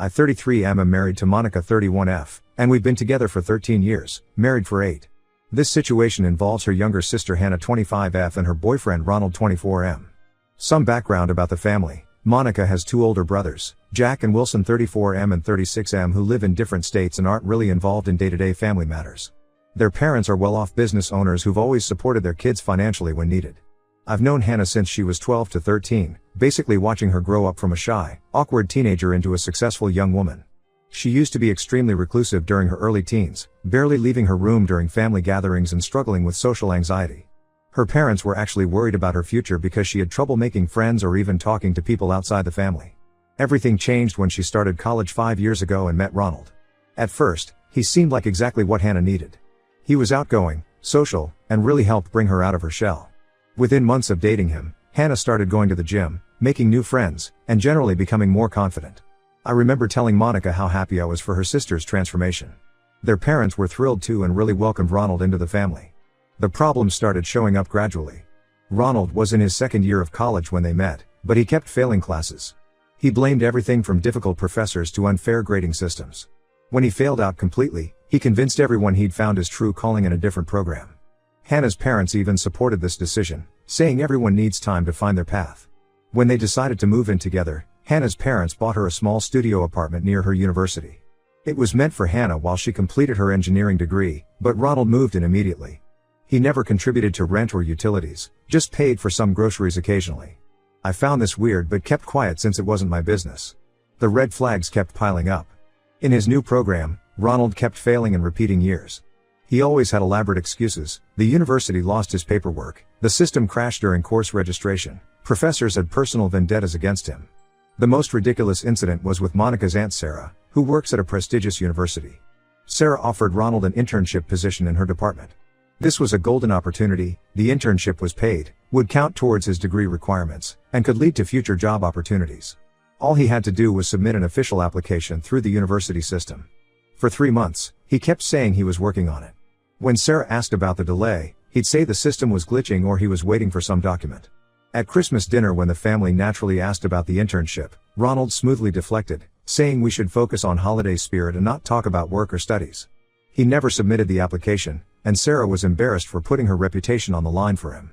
I 33 am married to Monica 31F, and we've been together for 13 years, married for 8. This situation involves her younger sister Hannah 25F and her boyfriend Ronald 24M. Some background about the family. Monica has 2 older brothers, Jack and Wilson 34M and 36M, who live in different states and aren't really involved in day-to-day family matters. Their parents are well-off business owners who've always supported their kids financially when needed. I've known Hannah since she was 12 to 13, basically watching her grow up from a shy, awkward teenager into a successful young woman. She used to be extremely reclusive during her early teens, barely leaving her room during family gatherings and struggling with social anxiety. Her parents were actually worried about her future because she had trouble making friends or even talking to people outside the family. Everything changed when she started college 5 years ago and met Ronald. At first, he seemed like exactly what Hannah needed. He was outgoing, social, and really helped bring her out of her shell. Within months of dating him, Hannah started going to the gym, making new friends, and generally becoming more confident. I remember telling Monica how happy I was for her sister's transformation. Their parents were thrilled too and really welcomed Ronald into the family. The problems started showing up gradually. Ronald was in his second year of college when they met, but he kept failing classes. He blamed everything from difficult professors to unfair grading systems. When he failed out completely, he convinced everyone he'd found his true calling in a different program. Hannah's parents even supported this decision, saying everyone needs time to find their path. When they decided to move in together, Hannah's parents bought her a small studio apartment near her university. It was meant for Hannah while she completed her engineering degree, but Ronald moved in immediately. He never contributed to rent or utilities, just paid for some groceries occasionally. I found this weird but kept quiet since it wasn't my business. The red flags kept piling up. In his new program, Ronald kept failing and repeating years. He always had elaborate excuses. The university lost his paperwork, the system crashed during course registration, professors had personal vendettas against him. The most ridiculous incident was with Monica's aunt Sarah, who works at a prestigious university. Sarah offered Ronald an internship position in her department. This was a golden opportunity, the internship was paid, would count towards his degree requirements, and could lead to future job opportunities. All he had to do was submit an official application through the university system. For 3 months, he kept saying he was working on it. When Sarah asked about the delay, he'd say the system was glitching or he was waiting for some document. At Christmas dinner, when the family naturally asked about the internship, Ronald smoothly deflected, saying we should focus on holiday spirit and not talk about work or studies. He never submitted the application, and Sarah was embarrassed for putting her reputation on the line for him.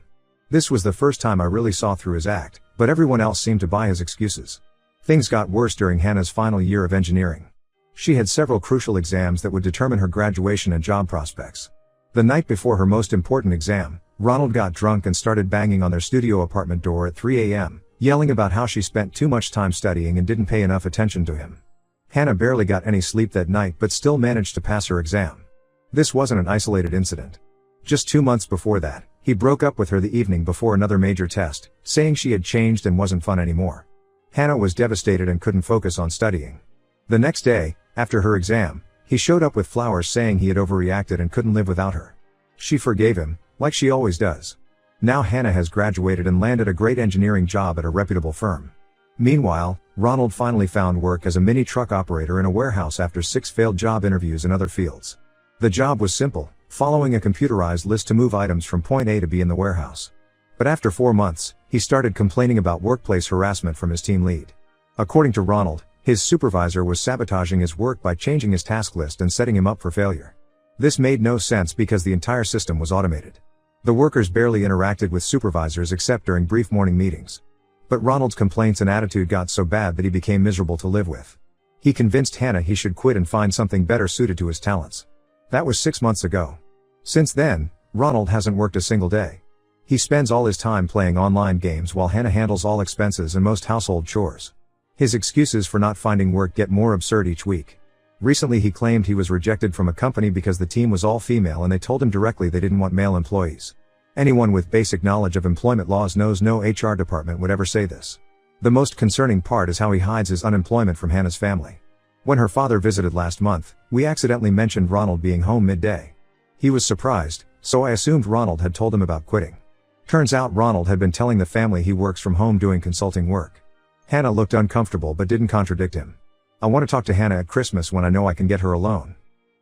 This was the first time I really saw through his act, but everyone else seemed to buy his excuses. Things got worse during Hannah's final year of engineering. She had several crucial exams that would determine her graduation and job prospects. The night before her most important exam, Ronald got drunk and started banging on their studio apartment door at 3 a.m., yelling about how she spent too much time studying and didn't pay enough attention to him. Hannah barely got any sleep that night but still managed to pass her exam. This wasn't an isolated incident. Just 2 months before that, he broke up with her the evening before another major test, saying she had changed and wasn't fun anymore. Hannah was devastated and couldn't focus on studying. The next day, after her exam, he showed up with flowers saying he had overreacted and couldn't live without her. She forgave him, like she always does. Now Hannah has graduated and landed a great engineering job at a reputable firm. Meanwhile, Ronald finally found work as a mini truck operator in a warehouse after 6 failed job interviews in other fields. The job was simple, following a computerized list to move items from point A to B in the warehouse. But after 4 months, he started complaining about workplace harassment from his team lead. According to Ronald, his supervisor was sabotaging his work by changing his task list and setting him up for failure. This made no sense because the entire system was automated. The workers barely interacted with supervisors except during brief morning meetings. But Ronald's complaints and attitude got so bad that he became miserable to live with. He convinced Hannah he should quit and find something better suited to his talents. That was 6 months ago. Since then, Ronald hasn't worked a single day. He spends all his time playing online games while Hannah handles all expenses and most household chores. His excuses for not finding work get more absurd each week. Recently he claimed he was rejected from a company because the team was all female and they told him directly they didn't want male employees. Anyone with basic knowledge of employment laws knows no HR department would ever say this. The most concerning part is how he hides his unemployment from Hannah's family. When her father visited last month, we accidentally mentioned Ronald being home midday. He was surprised, so I assumed Ronald had told him about quitting. Turns out Ronald had been telling the family he works from home doing consulting work. Hannah looked uncomfortable but didn't contradict him. I want to talk to Hannah at Christmas when I know I can get her alone.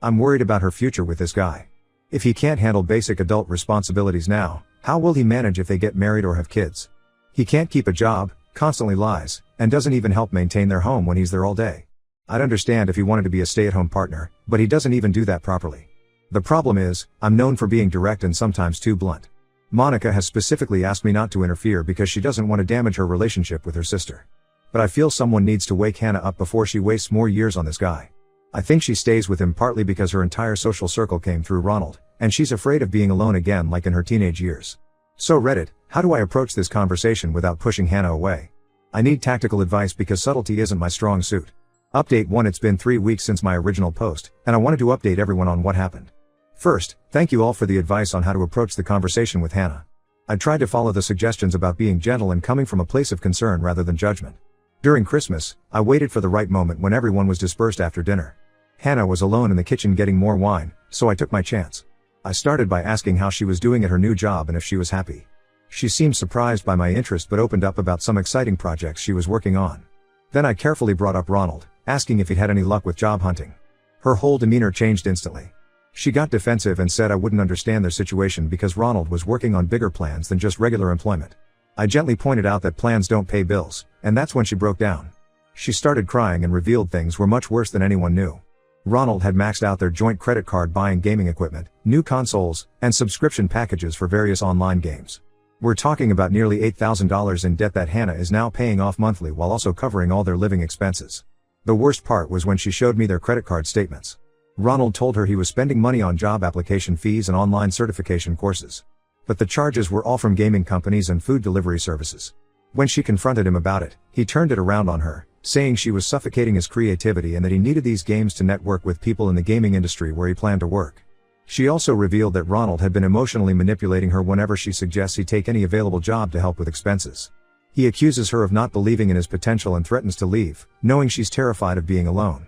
I'm worried about her future with this guy. If he can't handle basic adult responsibilities now, how will he manage if they get married or have kids? He can't keep a job, constantly lies, and doesn't even help maintain their home when he's there all day. I'd understand if he wanted to be a stay-at-home partner, but he doesn't even do that properly. The problem is, I'm known for being direct and sometimes too blunt. Monica has specifically asked me not to interfere because she doesn't want to damage her relationship with her sister. But I feel someone needs to wake Hannah up before she wastes more years on this guy. I think she stays with him partly because her entire social circle came through Ronald, and she's afraid of being alone again like in her teenage years. So Reddit, how do I approach this conversation without pushing Hannah away? I need tactical advice because subtlety isn't my strong suit. Update 1. It's been 3 weeks since my original post, and I wanted to update everyone on what happened. First, thank you all for the advice on how to approach the conversation with Hannah. I tried to follow the suggestions about being gentle and coming from a place of concern rather than judgment. During Christmas, I waited for the right moment when everyone was dispersed after dinner. Hannah was alone in the kitchen getting more wine, so I took my chance. I started by asking how she was doing at her new job and if she was happy. She seemed surprised by my interest but opened up about some exciting projects she was working on. Then I carefully brought up Ronald, asking if he'd had any luck with job hunting. Her whole demeanor changed instantly. She got defensive and said I wouldn't understand their situation because Ronald was working on bigger plans than just regular employment. I gently pointed out that plans don't pay bills, and that's when she broke down. She started crying and revealed things were much worse than anyone knew. Ronald had maxed out their joint credit card buying gaming equipment, new consoles, and subscription packages for various online games. We're talking about nearly $8,000 in debt that Hannah is now paying off monthly while also covering all their living expenses. The worst part was when she showed me their credit card statements. Ronald told her he was spending money on job application fees and online certification courses. But the charges were all from gaming companies and food delivery services. When she confronted him about it, he turned it around on her, saying she was suffocating his creativity and that he needed these games to network with people in the gaming industry where he planned to work. She also revealed that Ronald had been emotionally manipulating her whenever she suggests he take any available job to help with expenses. He accuses her of not believing in his potential and threatens to leave, knowing she's terrified of being alone.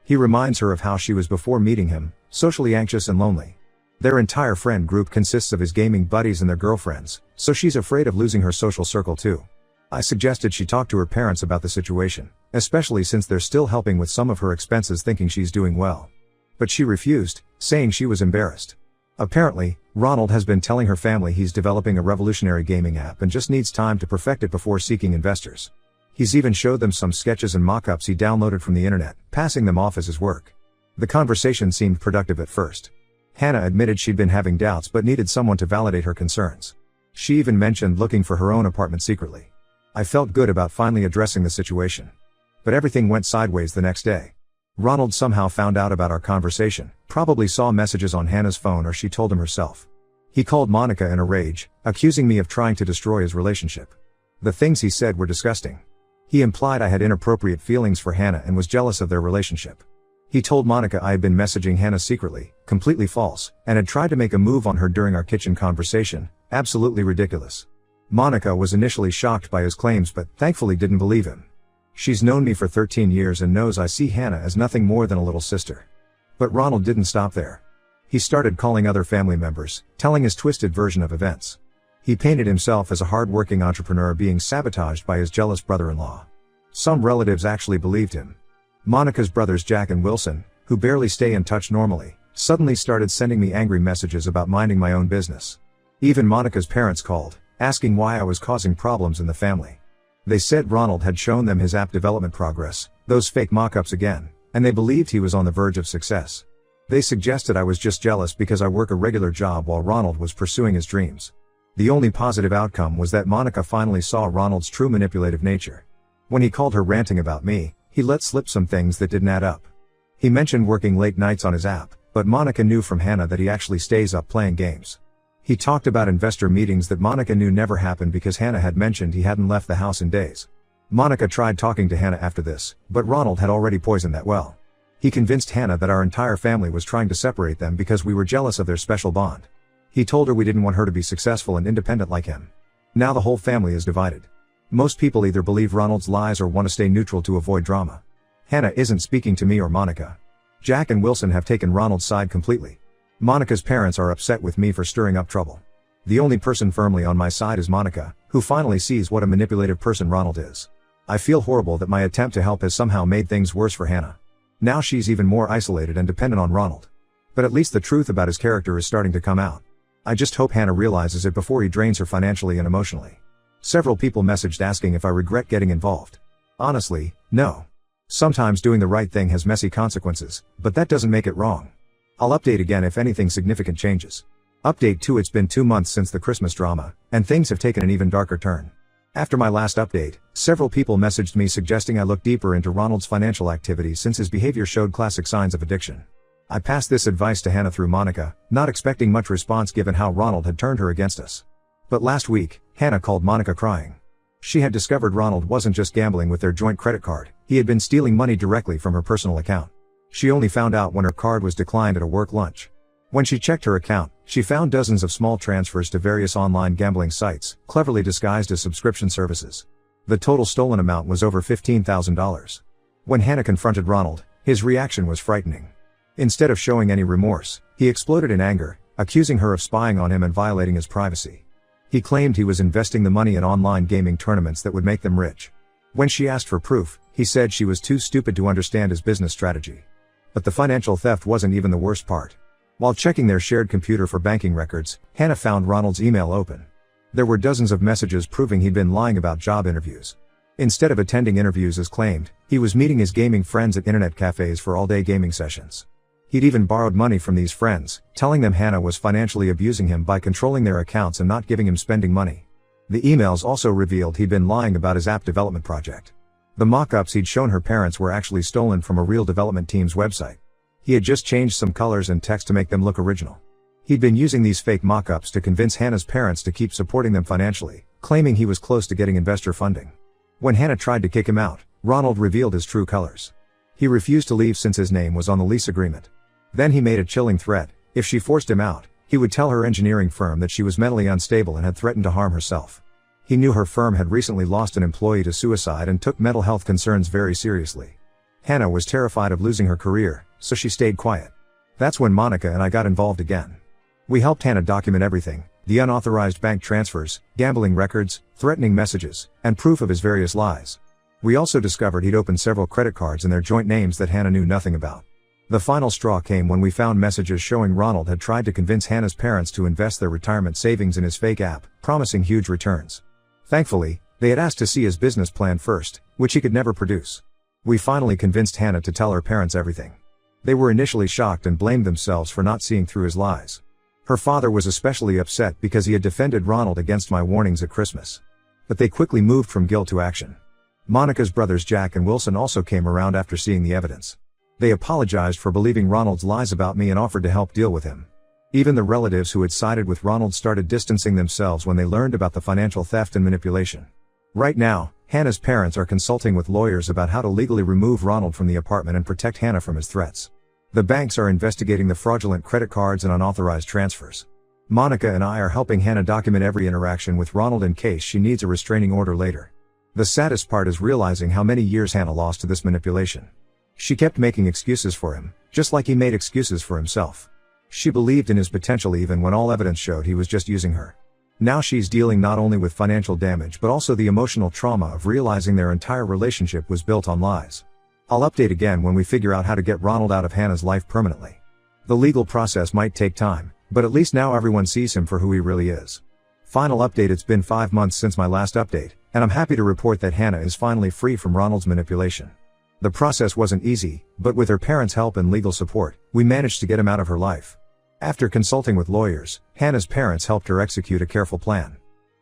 He reminds her of how she was before meeting him, socially anxious and lonely. Their entire friend group consists of his gaming buddies and their girlfriends, so she's afraid of losing her social circle too. I suggested she talk to her parents about the situation, especially since they're still helping with some of her expenses thinking she's doing well. But she refused, saying she was embarrassed. Apparently, Ronald has been telling her family he's developing a revolutionary gaming app and just needs time to perfect it before seeking investors. He's even showed them some sketches and mock-ups he downloaded from the internet, passing them off as his work. The conversation seemed productive at first. Hannah admitted she'd been having doubts but needed someone to validate her concerns. She even mentioned looking for her own apartment secretly. I felt good about finally addressing the situation. But everything went sideways the next day. Ronald somehow found out about our conversation, probably saw messages on Hannah's phone or she told him herself. He called Monica in a rage, accusing me of trying to destroy his relationship. The things he said were disgusting. He implied I had inappropriate feelings for Hannah and was jealous of their relationship. He told Monica I had been messaging Hannah secretly, completely false, and had tried to make a move on her during our kitchen conversation, absolutely ridiculous. Monica was initially shocked by his claims but thankfully didn't believe him. She's known me for 13 years and knows I see Hannah as nothing more than a little sister. But Ronald didn't stop there. He started calling other family members, telling his twisted version of events. He painted himself as a hard-working entrepreneur being sabotaged by his jealous brother-in-law. Some relatives actually believed him. Monica's brothers Jack and Wilson, who barely stay in touch normally, suddenly started sending me angry messages about minding my own business. Even Monica's parents called, asking why I was causing problems in the family. They said Ronald had shown them his app development progress, those fake mock-ups again, and they believed he was on the verge of success. They suggested I was just jealous because I work a regular job while Ronald was pursuing his dreams. The only positive outcome was that Monica finally saw Ronald's true manipulative nature. When he called her ranting about me, he let slip some things that didn't add up. He mentioned working late nights on his app, but Monica knew from Hannah that he actually stays up playing games. He talked about investor meetings that Monica knew never happened because Hannah had mentioned he hadn't left the house in days. Monica tried talking to Hannah after this, but Ronald had already poisoned that well. He convinced Hannah that our entire family was trying to separate them because we were jealous of their special bond. He told her we didn't want her to be successful and independent like him. Now the whole family is divided. Most people either believe Ronald's lies or want to stay neutral to avoid drama. Hannah isn't speaking to me or Monica. Jack and Wilson have taken Ronald's side completely. Monica's parents are upset with me for stirring up trouble. The only person firmly on my side is Monica, who finally sees what a manipulative person Ronald is. I feel horrible that my attempt to help has somehow made things worse for Hannah. Now she's even more isolated and dependent on Ronald. But at least the truth about his character is starting to come out. I just hope Hannah realizes it before he drains her financially and emotionally. Several people messaged asking if I regret getting involved. Honestly, no. Sometimes doing the right thing has messy consequences, but that doesn't make it wrong. I'll update again if anything significant changes. Update 2: It's been 2 months since the Christmas drama, and things have taken an even darker turn. After my last update, several people messaged me suggesting I look deeper into Ronald's financial activities since his behavior showed classic signs of addiction. I passed this advice to Hannah through Monica, not expecting much response given how Ronald had turned her against us. But last week, Hannah called Monica crying. She had discovered Ronald wasn't just gambling with their joint credit card, he had been stealing money directly from her personal account. She only found out when her card was declined at a work lunch. When she checked her account, she found dozens of small transfers to various online gambling sites, cleverly disguised as subscription services. The total stolen amount was over $15,000. When Hannah confronted Ronald, his reaction was frightening. Instead of showing any remorse, he exploded in anger, accusing her of spying on him and violating his privacy. He claimed he was investing the money in online gaming tournaments that would make them rich. When she asked for proof, he said she was too stupid to understand his business strategy. But the financial theft wasn't even the worst part. While checking their shared computer for banking records, Hannah found Ronald's email open. There were dozens of messages proving he'd been lying about job interviews. Instead of attending interviews as claimed, he was meeting his gaming friends at internet cafes for all-day gaming sessions. He'd even borrowed money from these friends, telling them Hannah was financially abusing him by controlling their accounts and not giving him spending money. The emails also revealed he'd been lying about his app development project. The mock-ups he'd shown her parents were actually stolen from a real development team's website. He had just changed some colors and text to make them look original. He'd been using these fake mock-ups to convince Hannah's parents to keep supporting them financially, claiming he was close to getting investor funding. When Hannah tried to kick him out, Ronald revealed his true colors. He refused to leave since his name was on the lease agreement. Then he made a chilling threat: if she forced him out, he would tell her engineering firm that she was mentally unstable and had threatened to harm herself. He knew her firm had recently lost an employee to suicide and took mental health concerns very seriously. Hannah was terrified of losing her career, so she stayed quiet. That's when Monica and I got involved again. We helped Hannah document everything: the unauthorized bank transfers, gambling records, threatening messages, and proof of his various lies. We also discovered he'd opened several credit cards in their joint names that Hannah knew nothing about. The final straw came when we found messages showing Ronald had tried to convince Hannah's parents to invest their retirement savings in his fake app, promising huge returns. Thankfully, they had asked to see his business plan first, which he could never produce. We finally convinced Hannah to tell her parents everything. They were initially shocked and blamed themselves for not seeing through his lies. Her father was especially upset because he had defended Ronald against my warnings at Christmas. But they quickly moved from guilt to action. Monica's brothers Jack and Wilson also came around after seeing the evidence. They apologized for believing Ronald's lies about me and offered to help deal with him. Even the relatives who had sided with Ronald started distancing themselves when they learned about the financial theft and manipulation. Right now, Hannah's parents are consulting with lawyers about how to legally remove Ronald from the apartment and protect Hannah from his threats. The banks are investigating the fraudulent credit cards and unauthorized transfers. Monica and I are helping Hannah document every interaction with Ronald in case she needs a restraining order later. The saddest part is realizing how many years Hannah lost to this manipulation. She kept making excuses for him, just like he made excuses for himself. She believed in his potential even when all evidence showed he was just using her. Now she's dealing not only with financial damage but also the emotional trauma of realizing their entire relationship was built on lies. I'll update again when we figure out how to get Ronald out of Hannah's life permanently. The legal process might take time, but at least now everyone sees him for who he really is. Final update: it's been 5 months since my last update, and I'm happy to report that Hannah is finally free from Ronald's manipulation. The process wasn't easy, but with her parents' help and legal support, we managed to get him out of her life. After consulting with lawyers, Hannah's parents helped her execute a careful plan.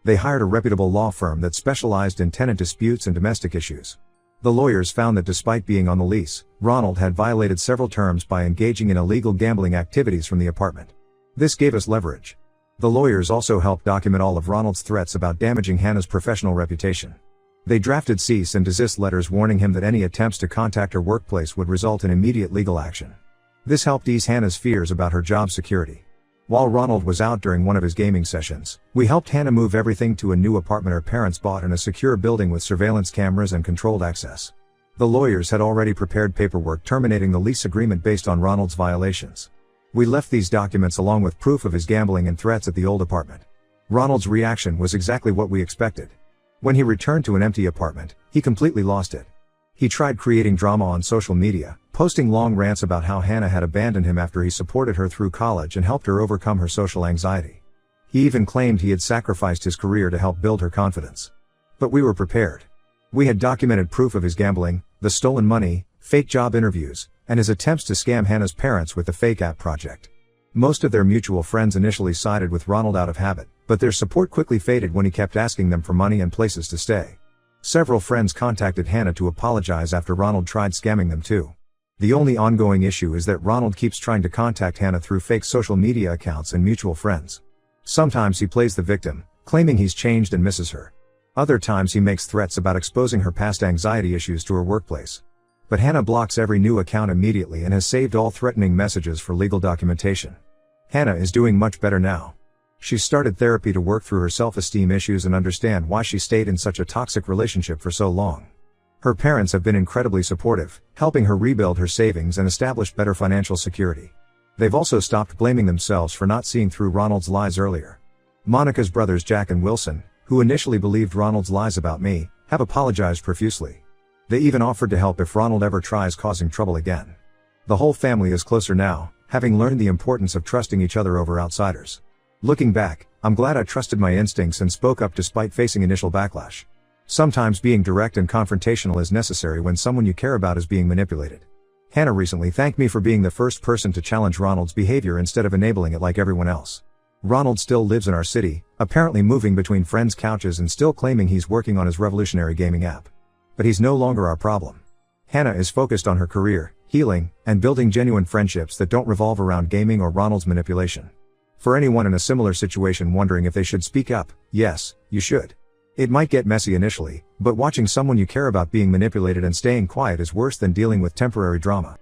They hired a reputable law firm that specialized in tenant disputes and domestic issues. The lawyers found that despite being on the lease, Ronald had violated several terms by engaging in illegal gambling activities from the apartment. This gave us leverage. The lawyers also helped document all of Ronald's threats about damaging Hannah's professional reputation. They drafted cease and desist letters warning him that any attempts to contact her workplace would result in immediate legal action. This helped ease Hannah's fears about her job security. While Ronald was out during one of his gaming sessions, we helped Hannah move everything to a new apartment her parents bought in a secure building with surveillance cameras and controlled access. The lawyers had already prepared paperwork terminating the lease agreement based on Ronald's violations. We left these documents along with proof of his gambling and threats at the old apartment. Ronald's reaction was exactly what we expected. When he returned to an empty apartment, he completely lost it. He tried creating drama on social media, posting long rants about how Hannah had abandoned him after he supported her through college and helped her overcome her social anxiety. He even claimed he had sacrificed his career to help build her confidence. But we were prepared. We had documented proof of his gambling, the stolen money, fake job interviews, and his attempts to scam Hannah's parents with the fake app project. Most of their mutual friends initially sided with Ronald out of habit, but their support quickly faded when he kept asking them for money and places to stay. Several friends contacted Hannah to apologize after Ronald tried scamming them too. The only ongoing issue is that Ronald keeps trying to contact Hannah through fake social media accounts and mutual friends. Sometimes he plays the victim, claiming he's changed and misses her. Other times he makes threats about exposing her past anxiety issues to her workplace. But Hannah blocks every new account immediately and has saved all threatening messages for legal documentation. Hannah is doing much better now. She's started therapy to work through her self-esteem issues and understand why she stayed in such a toxic relationship for so long. Her parents have been incredibly supportive, helping her rebuild her savings and establish better financial security. They've also stopped blaming themselves for not seeing through Ronald's lies earlier. Monica's brothers Jack and Wilson, who initially believed Ronald's lies about me, have apologized profusely. They even offered to help if Ronald ever tries causing trouble again. The whole family is closer now, having learned the importance of trusting each other over outsiders. Looking back, I'm glad I trusted my instincts and spoke up despite facing initial backlash. Sometimes being direct and confrontational is necessary when someone you care about is being manipulated. Hannah recently thanked me for being the first person to challenge Ronald's behavior instead of enabling it like everyone else. Ronald still lives in our city, apparently moving between friends' couches and still claiming he's working on his revolutionary gaming app. But he's no longer our problem. Hannah is focused on her career, healing, and building genuine friendships that don't revolve around gaming or Ronald's manipulation. For anyone in a similar situation wondering if they should speak up, yes, you should. It might get messy initially, but watching someone you care about being manipulated and staying quiet is worse than dealing with temporary drama.